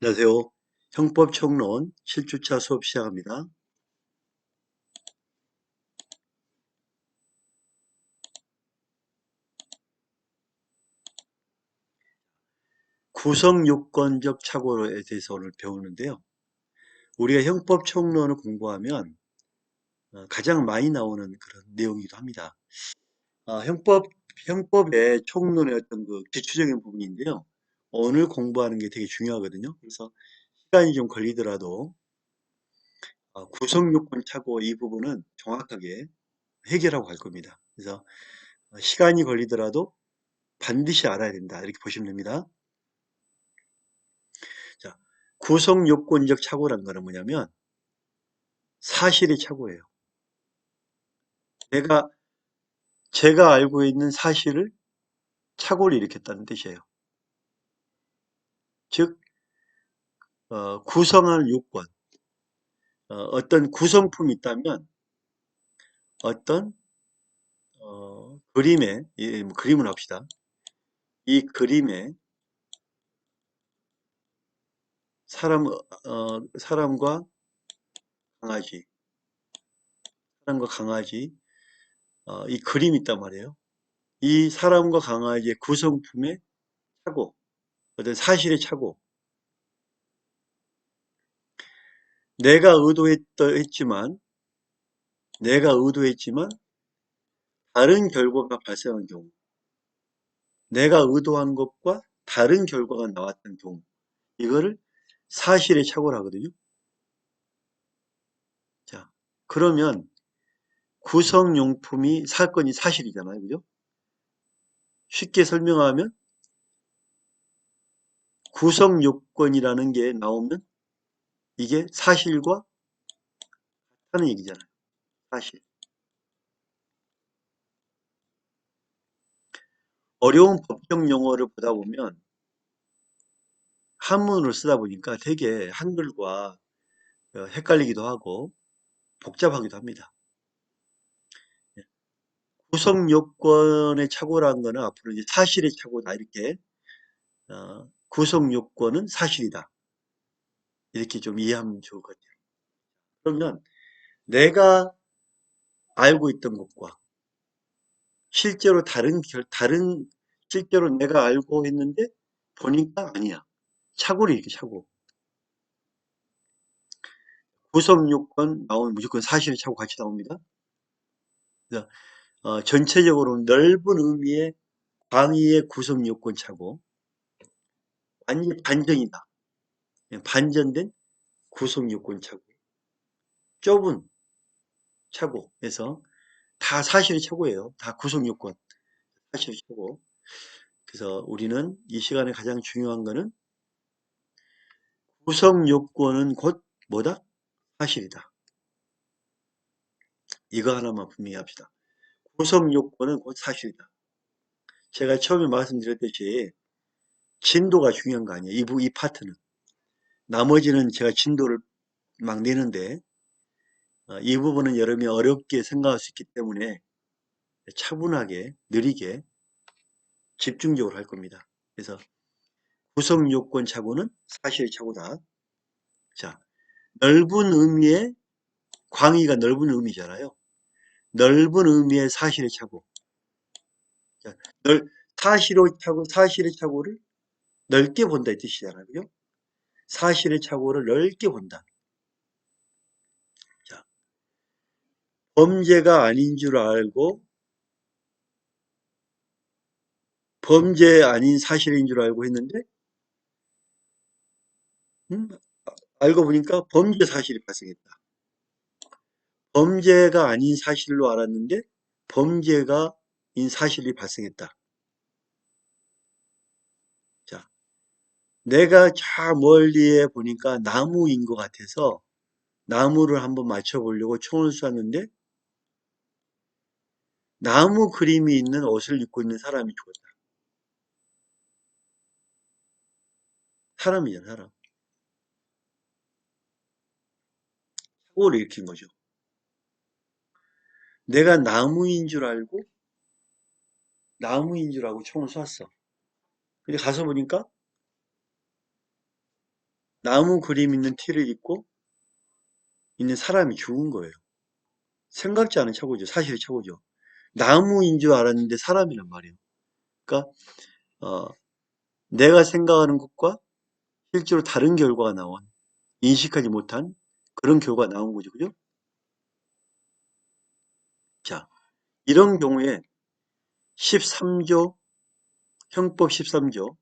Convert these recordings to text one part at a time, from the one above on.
안녕하세요. 형법총론 7주차 수업 시작합니다. 구성요건적 착오에 대해서 오늘 배우는데요. 우리가 형법총론을 공부하면 가장 많이 나오는 그런 내용이기도 합니다. 형법의 총론의 어떤 그 기초적인 부분인데요. 오늘 공부하는 게 되게 중요하거든요. 그래서 시간이 좀 걸리더라도 구성요건 착오 이 부분은 정확하게 해결하고 갈 겁니다. 그래서 시간이 걸리더라도 반드시 알아야 된다. 이렇게 보시면 됩니다. 자, 구성 요건적 착오란 거는 뭐냐면 사실의 착오예요. 제가 알고 있는 사실을 착오를 일으켰다는 뜻이에요. 즉, 구성할 요건, 어떤 구성품이 있다면 어떤 그림에, 뭐 그림을 합시다. 이 그림에 사람과 강아지, 사람과 강아지, 이 그림이 있단 말이에요. 이 사람과 강아지의 구성품의 착오, 어떤 사실의 착오, 내가 의도했지만 내가 의도했지만 다른 결과가 발생한 경우, 내가 의도한 것과 다른 결과가 나왔던 경우, 이거를 사실의 착오를 하거든요. 자, 그러면 구성용품이 사건이 사실이잖아요. 그죠? 쉽게 설명하면 구성요건이라는 게 나오면 이게 사실과 같다는 얘기잖아요. 사실. 어려운 법적 용어를 보다 보면 한문으로 쓰다 보니까 되게 한글과 헷갈리기도 하고 복잡하기도 합니다. 구성 요건의 착오라는 거는 앞으로 이제 사실의 착오다 이렇게 구성 요건은 사실이다 이렇게 좀 이해하면 좋을 것 같아요. 그러면 내가 알고 있던 것과 실제로 다른 실제로 내가 알고 있는데 보니까 아니야. 착오를 이렇게 착오. 구성 요건 나오면 무조건 사실의 착오 같이 나옵니다. 그래서 전체적으로 넓은 의미의 광의의 구성 요건 착오, 완전 반전이다. 반전된 구성 요건 착오. 좁은 착오에서 다 사실이 최고예요. 다 구성 요건 사실이 최고. 그래서 우리는 이 시간에 가장 중요한 거는 구성 요건은 곧 뭐다? 사실이다. 이거 하나만 분명히 합시다. 구성 요건은 곧 사실이다. 제가 처음에 말씀드렸듯이 진도가 중요한 거 아니에요. 이 파트는. 나머지는 제가 진도를 막 내는데 이 부분은 여러분이 어렵게 생각할 수 있기 때문에 차분하게 느리게 집중적으로 할 겁니다. 그래서 구성 요건 착오는 사실의 착오다. 자, 넓은 의미의 광의가 넓은 의미잖아요. 넓은 의미의 사실의 착오. 자, 사실의 착오를 넓게 본다 이 뜻이잖아요. 그죠? 사실의 착오를 넓게 본다. 자, 범죄가 아닌 줄 알고 범죄 아닌 사실인 줄 알고 했는데 음? 알고 보니까 범죄 사실이 발생했다. 범죄가 아닌 사실로 알았는데 범죄가 인 사실이 발생했다. 자, 내가 저 멀리에 보니까 나무인 것 같아서 나무를 한번 맞춰보려고 총을 쐈는데 나무 그림이 있는 옷을 입고 있는 사람이 죽었다. 사람이잖아, 사람. 사고를 일으킨 거죠. 내가 나무인 줄 알고 총을 쐈어. 근데 가서 보니까 나무 그림 있는 티를 입고 있는 사람이 죽은 거예요. 생각지 않은 착오죠. 사실의 착오죠. 나무인 줄 알았는데 사람이란 말이에요. 그러니까 어, 내가 생각하는 것과 실제로 다른 결과가 나온, 인식하지 못한 그런 결과가 나온 거죠. 그죠? 자, 이런 경우에 13조, 형법 13조,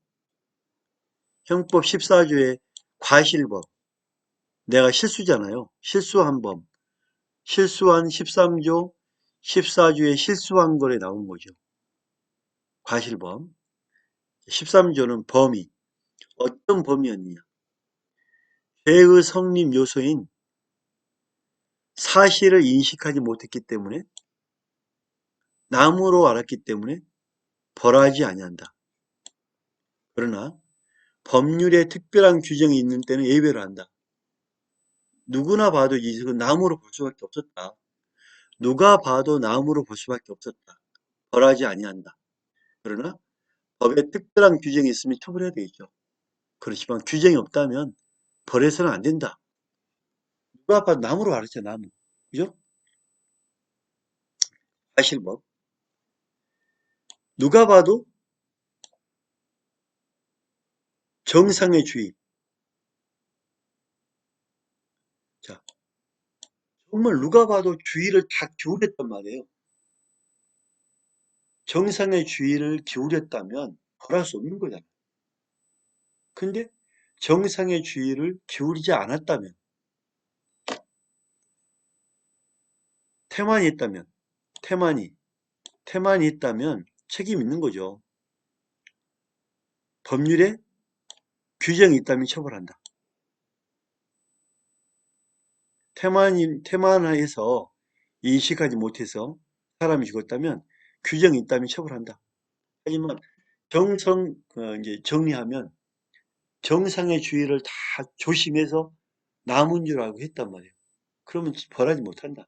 형법 14조의 과실법, 내가 실수잖아요. 실수한 범, 실수한 13조, 14조에 실수한 거에 나온 거죠. 과실범. 13조는 범위, 어떤 범위였느냐. 죄의 성립 요소인 사실을 인식하지 못했기 때문에, 남으로 알았기 때문에 벌하지 아니한다. 그러나 법률에 특별한 규정이 있는 때는 예외를 한다. 누구나 봐도 이것은 남으로 볼 수밖에 없었다. 누가 봐도 남으로 볼 수밖에 없었다. 벌하지 아니한다. 그러나 법에 특별한 규정이 있으면 처벌해야 되겠죠. 그렇지만 규정이 없다면 벌해서는 안 된다. 누가 봐도 남으로 알았죠, 나무. 그죠? 과실법. 누가 봐도 정상의 주의. 자, 정말 누가 봐도 주의를 다 기울였단 말이에요. 정상의 주의를 기울였다면 벌할 수 없는 거잖아요. 근데 정상의 주의를 기울이지 않았다면, 태만이 있다면, 태만이, 태만이 있다면 책임 있는 거죠. 법률에 규정이 있다면 처벌한다. 태만해서 인식하지 못해서 사람이 죽었다면 규정이 있다면 처벌한다. 하지만 이제 정리하면 정상의 주의를 다 조심해서 남은 줄 알고 했단 말이에요. 그러면 벌하지 못한다.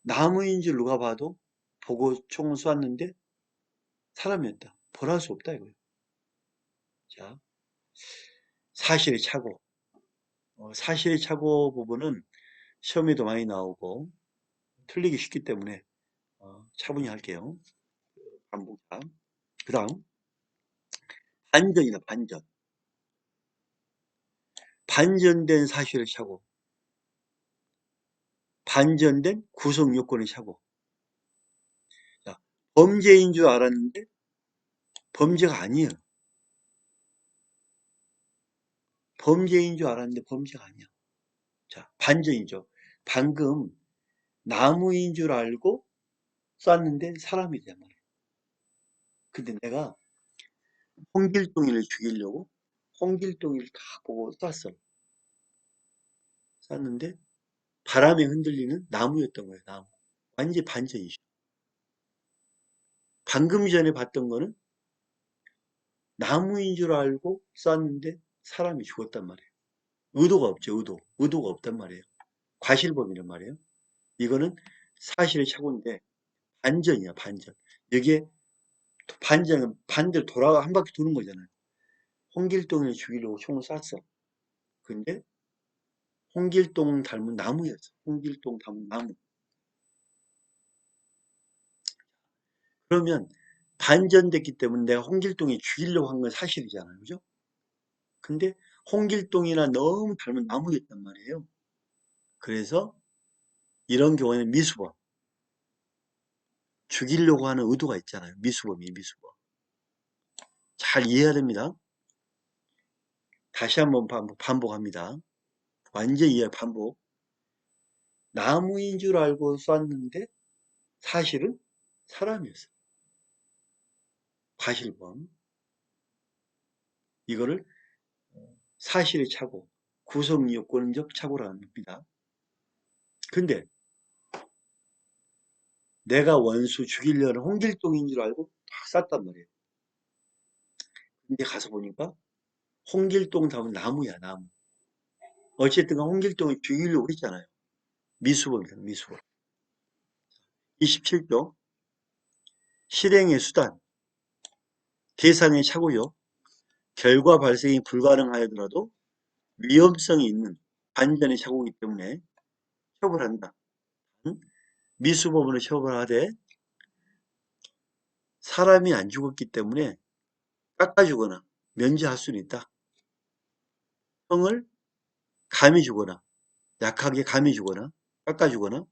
나무인 줄 누가 봐도 보고 총을 쐈는데 사람이었다. 벌할 수 없다 이거예요. 자, 사실의 착오. 사실의 착오 부분은 시험에도 많이 나오고 틀리기 쉽기 때문에 차분히 할게요. 반복자. 그 다음 반전이다. 반전. 반전된 사실의 착오. 반전된 구성 요건의 착오. 자, 범죄인 줄 알았는데 범죄가 아니에요. 범죄인 줄 알았는데 범죄가 아니야. 자, 반전이죠. 방금 나무인 줄 알고 쐈는데 사람이란 말이에요. 근데 내가 홍길동이를 죽이려고 홍길동이를 다 보고 쐈어. 쐈는데 바람에 흔들리는 나무였던 거예요. 나무. 완전히 반전이죠. 방금 전에 봤던 거는 나무인 줄 알고 쐈는데 사람이 죽었단 말이에요. 의도가 없죠. 의도가 없단 말이에요. 과실범이란 말이에요. 이거는 사실의 착오인데 반전이야. 반전. 여기에 반전은 반대로 돌아가 한 바퀴 도는 거잖아요. 홍길동을 죽이려고 총을 쐈어. 근데 홍길동 닮은 나무였어. 홍길동 닮은 나무. 그러면 반전됐기 때문에 내가 홍길동이 죽이려고 한 건 사실이잖아요. 그죠? 근데 홍길동이나 너무 닮은 나무였단 말이에요. 그래서 이런 경우에는 미수범. 죽이려고 하는 의도가 있잖아요. 미수범이 미수범. 잘 이해해야 됩니다. 다시 한번 반복합니다. 완전 이해 반복. 나무인 줄 알고 쐈는데 사실은 사람이었어요. 과실범. 이거를 사실의 착오, 구성 요건적 착오라는 겁니다. 근데 내가 원수 죽이려는 홍길동인 줄 알고 딱 쐈단 말이에요. 근데 가서 보니까 홍길동 다음 나무야, 나무. 어쨌든 홍길동을 죽이려고 했잖아요. 미수범이다, 미수범. 27조 실행의 수단, 대상의 착오요. 결과 발생이 불가능하더라도 위험성이 있는 반전의 착오이기 때문에 처벌한다. 미수범으로 처벌하되 사람이 안 죽었기 때문에 깎아주거나 면제할 수는 있다. 형을 감히 주거나 약하게 감히 주거나 깎아주거나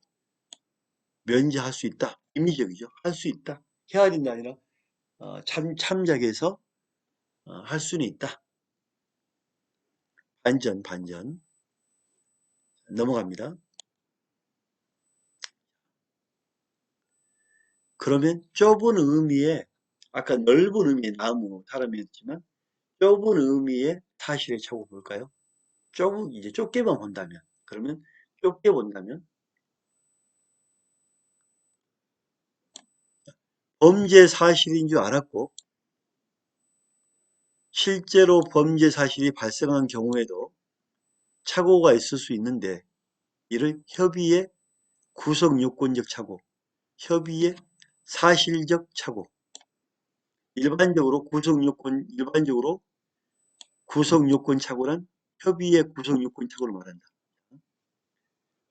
면제할 수 있다. 임의적이죠. 할 수 있다. 해야 된다 아니라 참작해서 할 수는 있다. 반전 넘어갑니다. 그러면 좁은 의미의 아까 넓은 의미의 나무 사람이었지만 좁은 의미의 사실에 차고 볼까요? 이제 좁게만 본다면 그러면 좁게 본다면 범죄 사실인 줄 알았고 실제로 범죄 사실이 발생한 경우에도 착오가 있을 수 있는데 이를 협의의 구성요건적 착오, 협의의 사실적 착오, 일반적으로 구성요건 착오란 협의의 구성요건 착오를 말한다.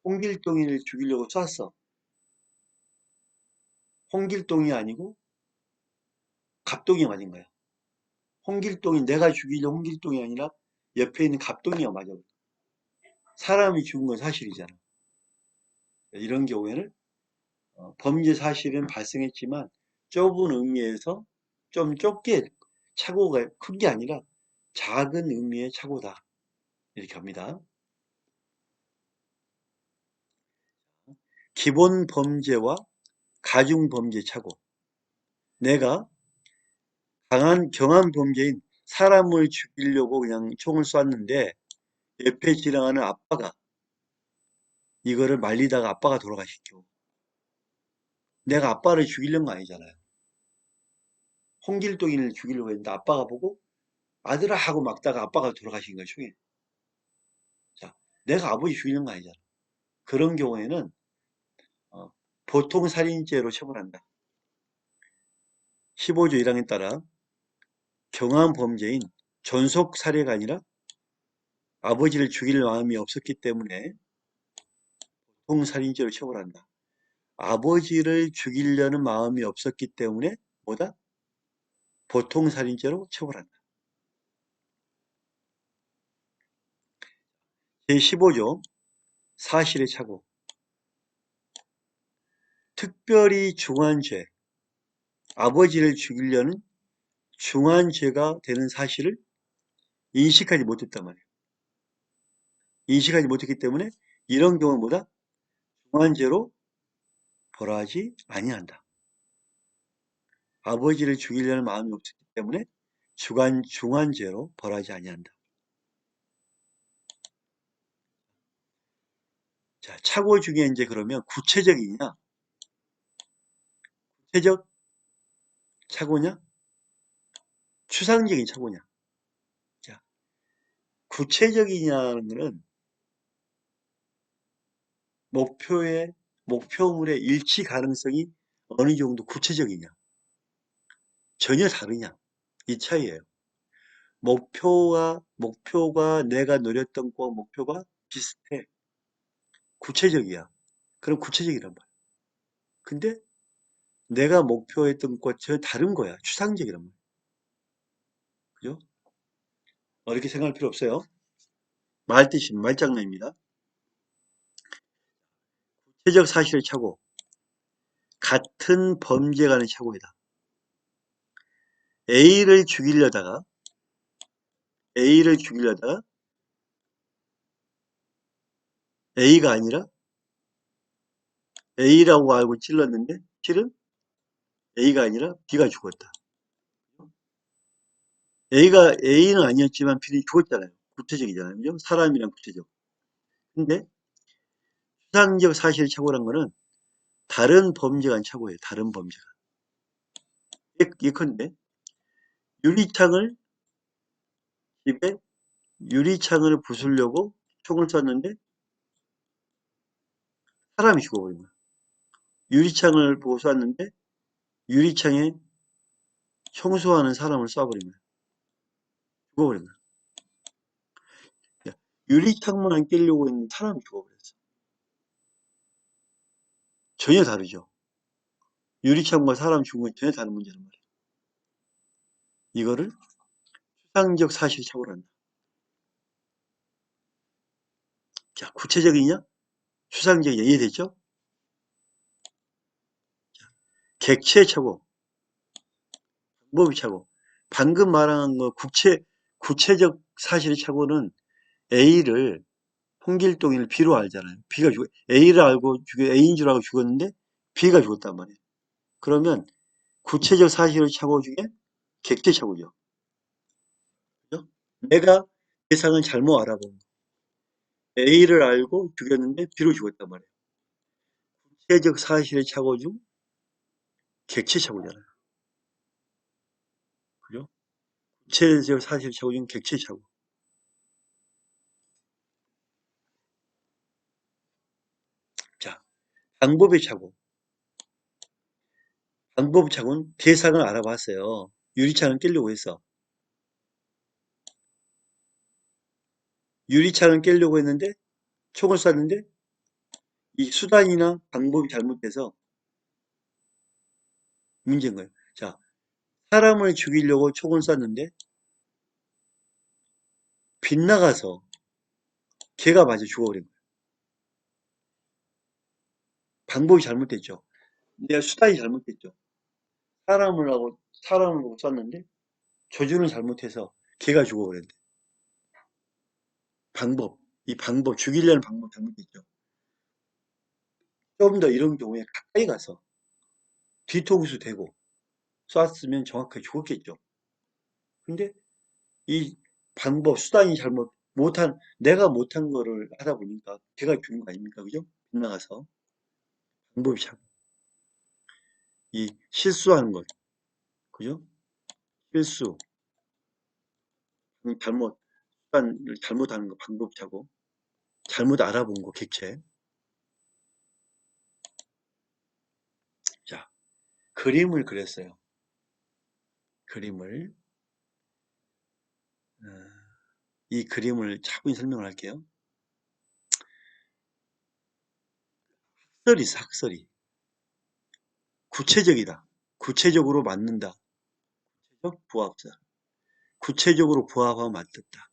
홍길동이를 죽이려고 쐈어. 홍길동이 아니고 갑동이 맞은 거야. 홍길동이 내가 죽이려고 홍길동이 아니라 옆에 있는 갑동이가 맞아. 사람이 죽은 건 사실이잖아. 이런 경우에는 범죄 사실은 발생했지만 좁은 의미에서 좀 좁게 착오가 큰 게 아니라 작은 의미의 착오다. 이렇게 합니다. 기본 범죄와 가중 범죄 착오. 내가 경한 범죄인 사람을 죽이려고 그냥 총을 쐈는데 옆에 지나가는 아빠가 이거를 말리다가 아빠가 돌아가시켜. 내가 아빠를 죽이려는 거 아니잖아요. 홍길동이를 죽이려고 했는데 아빠가 보고 아들아 하고 막다가 아빠가 돌아가신 거예요, 총에. 자, 내가 아버지 죽이는 거 아니잖아. 그런 경우에는 어, 보통 살인죄로 처벌한다. 15조 1항에 따라 경한 범죄인 존속 살해가 아니라 아버지를 죽일 마음이 없었기 때문에 보통 살인죄로 처벌한다. 아버지를 죽이려는 마음이 없었기 때문에 뭐다? 보통 살인죄로 처벌한다. 제15조 사실의 착오. 특별히 중한 죄, 아버지를 죽이려는 중한 죄가 되는 사실을 인식하지 못했단 말이에요. 인식하지 못했기 때문에 이런 경우는 뭐다? 중한 죄로 벌하지 아니한다. 아버지를 죽이려는 마음이 없었기 때문에 중한 죄로 벌하지 아니한다. 자, 착오 중에 이제 그러면 구체적 착오냐? 추상적인 착오냐? 자, 구체적이냐는 것은 목표물의 일치 가능성이 어느 정도 구체적이냐? 전혀 다르냐? 이 차이예요. 목표가 내가 노렸던 거 목표가 비슷해. 구체적이야. 그럼 구체적이란 말이야. 근데 내가 목표했던 것과 전혀 다른 거야. 추상적이란 말이야. 그죠? 어렵게 생각할 필요 없어요. 말장난입니다. 구체적 사실의 착오. 같은 범죄 간의 착오이다. A를 죽이려다가 A가 아니라 A라고 알고 찔렀는데 실은 A가 아니라 B가 죽었다. A는 아니었지만 B는 죽었잖아요. 구체적이잖아요. 그죠? 사람이란 구체적. 근데 추상적 사실 착오란 거는 다른 범죄가 착오예요. 다른 범죄가. 예컨대 유리창을 집에 유리창을 부수려고 총을 쐈는데 사람이 죽어버린 거야. 유리창을 보고 쐈는데 유리창에 청소하는 사람을 쏴버린 거야. 죽어버린 거야. 유리창문안 깨려고 했는 사람이 죽어버렸어. 전혀 다르죠. 유리창문과 사람 죽은 건 전혀 다른 문제란 말이에요. 이거를 추상적 사실착오로 한다. 자, 구체적이냐? 추상적이냐? 이해됐죠? 객체착오, 방법의 착오. 방금 말한 거 구체적 사실의 착오는 A를 홍길동이를 B로 알잖아요. B가 죽 A를 알고 A인 줄 알고 죽었는데 B가 죽었단 말이에요. 그러면 구체적 사실의 착오 중에 객체 착오죠. 그죠? 내가 세상을 잘못 알아본 거. A를 알고 죽였는데 B로 죽었단 말이에요. 구체적 사실의 착오 중 객체 착오잖아요. 그죠? 구체적 사실의 착오 중 객체 착오. 자, 방법의 착오. 방법의 착오는 대상을 알아봤어요. 유리창을 깨려고 했어. 유리창을 깨려고 했는데 총을 쐈는데 이 수단이나 방법이 잘못돼서 문제인 거예요. 자, 사람을 죽이려고 총을 쐈는데 빗나가서 걔가 맞아 죽어버린 거예요. 방법이 잘못됐죠. 내가 수단이 잘못됐죠. 사람을 보고 쐈는데 조준을 잘못해서 걔가 죽어버렸대. 이 방법, 죽이려는 방법 잘못됐죠. 좀 더 이런 경우에 가까이 가서 뒤통수 대고 쐈으면 정확하게 죽었겠죠. 근데 이 방법, 수단이 내가 못한 거를 하다 보니까 걔가 죽은 거 아닙니까? 그죠? 빗나가서. 방법이 참, 실수하는 것. 그죠? 실수, 잘못, 수단을 잘못하는 거, 방법 차고, 잘못 알아본 거, 객체. 자, 그림을 그렸어요. 그림을. 어, 이 그림을 차분히 설명을 할게요. 학설이 있어, 학설이. 구체적이다. 구체적으로 맞는다. 구체적 부합설. 구체적으로 부합하면 맞겠다.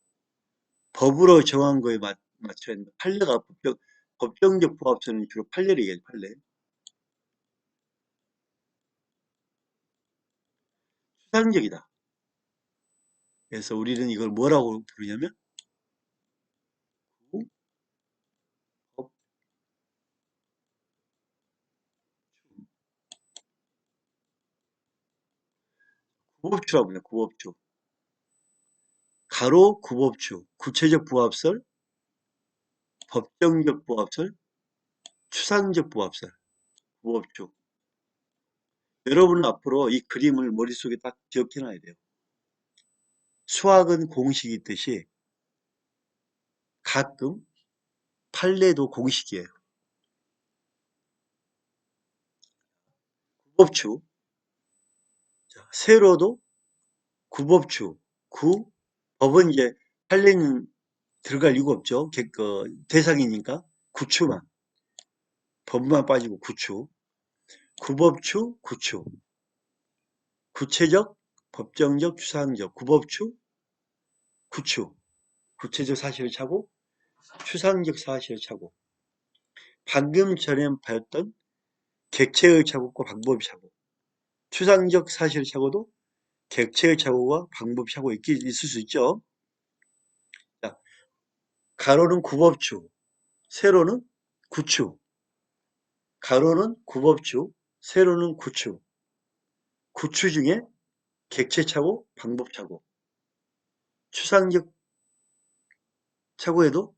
법으로 정한 거에 맞춰야 된다. 판례가 법정적 부합설은 주로 판례를 얘기해요, 판례. 추상적이다. 그래서 우리는 이걸 뭐라고 부르냐면 구, 법, 구법추라고 불러요. 구법추. 가로 구법추. 구체적 부합설, 법정적 부합설, 추상적 부합설. 구법추. 여러분은 앞으로 이 그림을 머릿속에 딱 기억해놔야 돼요. 수학은 공식이 있듯이 가끔 판례도 공식이에요. 구법추. 세로도 구법추. 법은 이제 판례는 들어갈 이유가 없죠. 대상이니까 구추만. 법만 빠지고 구추. 구법추, 구추. 구체적, 법정적, 추상적. 구법추, 구추. 구체적 사실을 차고 추상적 사실을 차고. 방금 전에 배웠던 객체의 착오과 방법의 착오. 추상적 사실을 차고도 객체의 착오와 방법의 착오 있을 수 있죠. 자, 가로는 구법추, 세로는 구추. 가로는 구법추, 세로는 구추. 구추 중에 객체 착오, 방법 착오. 추상적 착오에도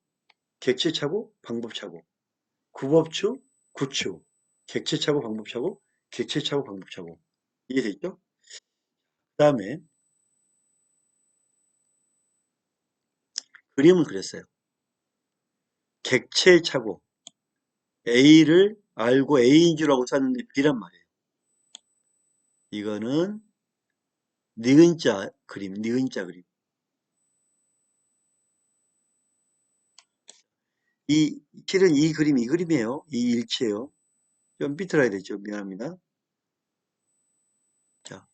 객체 착오, 방법 착오. 구법추, 구추. 객체 착오, 방법 착오, 객체 착오, 방법 착오. 이해됐죠? 그 다음에 그림을 그렸어요. 객체 착오. A를 알고 A인 줄 알고 쐈는데 B란 말이에요. 이거는 니은자 그림, 니은자 그림. 실은 이 그림이 이 그림이에요. 이 일치예요. 좀 삐뚤어야 되죠. 미안합니다. 자,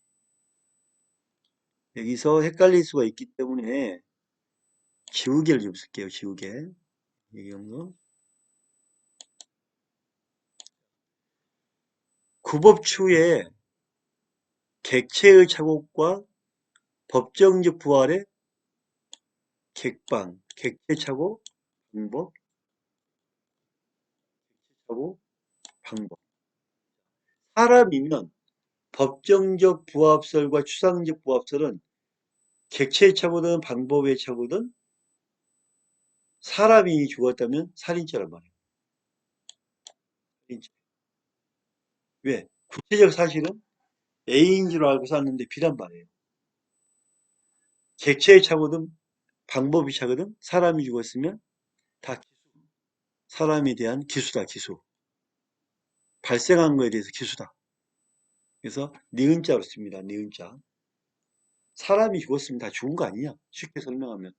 여기서 헷갈릴 수가 있기 때문에 지우개를 좀 쓸게요. 지우개. 이 정도. 구법추의 객체의 착오과 법정적 부활의 객방, 객체 착오, 방법, 착오, 방법. 사람이면 법정적 부합설과 추상적 부합설은 객체의 착오든 방법의 착오든 사람이 죽었다면 살인죄란 말이에요. 살인죄. 왜? 구체적 사실은 A인 줄 알고 샀는데 B란 말이에요. 객체의 착오든 방법이 착오든 사람이 죽었으면 다 사람에 대한 기수다, 기수. 발생한 거에 대해서 기수다. 그래서 니은자로 씁니다. 니은자. 사람이 죽었으면 다 죽은 거 아니냐? 쉽게 설명하면.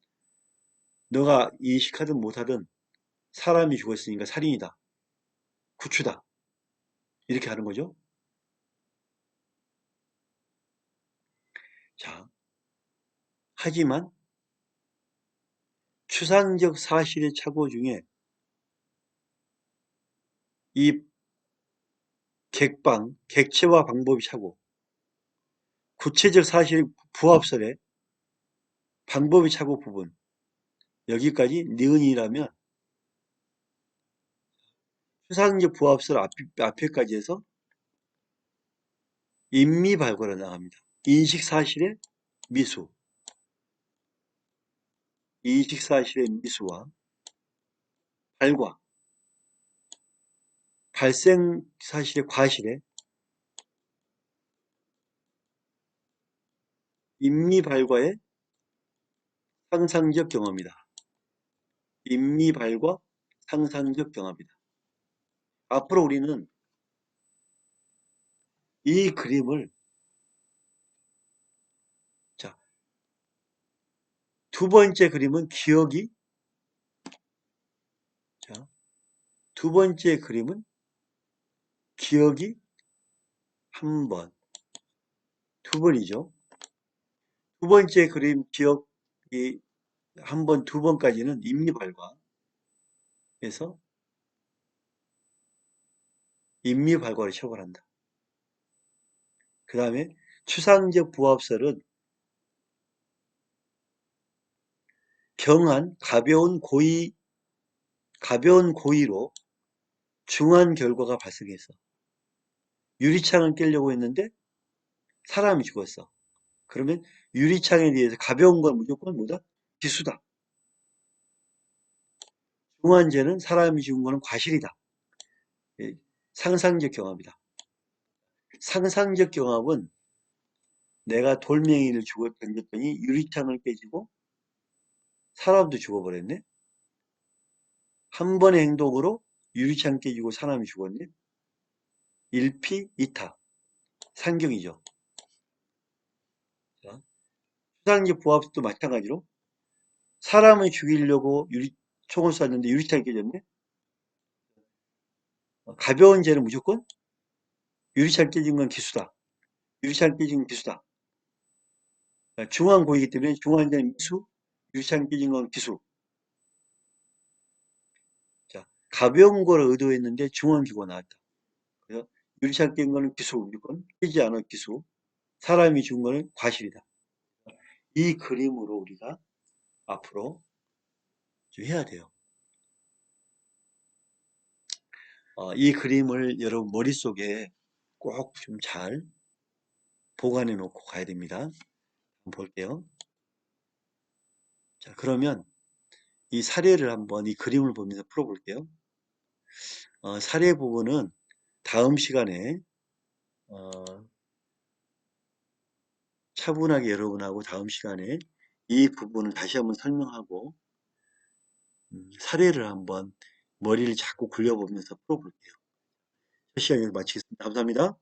너가 인식하든 못하든 사람이 죽었으니까 살인이다. 구추다. 이렇게 하는 거죠. 자, 하지만 추상적 사실의 착오 중에 이 객방, 객체와 방법이 착오, 구체적 사실 부합설의 방법이 착오 부분, 여기까지 니은이라면 추상적 부합설 앞에까지 해서 인미발과로 나갑니다. 인식사실의 미수, 인식사실의 미수와 발과, 발생사실의 과실의 인미발과의 상상적 경험이다. 인미발과 상상적 경험이다. 앞으로 우리는 이 그림을 자, 두 번째 그림은 기억이 자, 두 번째 그림은 기억이 한 번, 두 번이죠. 두 번째 그림 기억이 한 번, 두 번까지는 임미발과에서 임미발과를 처벌한다. 그 다음에 추상적 부합설은 경한 가벼운 고의로 중한 결과가 발생했어. 유리창을 깨려고 했는데 사람이 죽었어. 그러면 유리창에 대해서 가벼운 건 무조건 뭐다? 기수다. 중한 죄는 사람이 죽은 거는 과실이다. 예, 상상적 경험이다. 상상적 경험은 내가 돌멩이를 던졌더니 유리창을 깨지고 사람도 죽어버렸네. 한 번의 행동으로 유리창 깨지고 사람이 죽었네. 일피이타. 상경이죠. 자, 추상적 부합도 마찬가지로 사람을 죽이려고 총을 쐈는데 유리창이 깨졌네. 가벼운 죄는 무조건 유리창 깨진 건 기수다. 유리창 깨진 건 기수다. 중한 고이기 때문에 중한 죄는 미수, 유리창 깨진 건 기수. 자, 가벼운 걸 의도했는데 중한 기고가 나왔다. 그래서 유리창 깬 거는 기수, 무조건 깨지 않은 기수. 사람이 죽은 거는 과실이다. 이 그림으로 우리가 앞으로 좀 해야 돼요. 이 그림을 여러분 머릿속에 꼭 좀 잘 보관해 놓고 가야 됩니다. 한번 볼게요. 자, 그러면 이 사례를 한번 이 그림을 보면서 풀어볼게요. 사례 부분은 다음 시간에 어, 차분하게 여러분하고 다음 시간에 이 부분을 다시 한번 설명하고 사례를 한번 머리를 자꾸 굴려보면서 풀어볼게요. 첫 시간에 마치겠습니다. 감사합니다.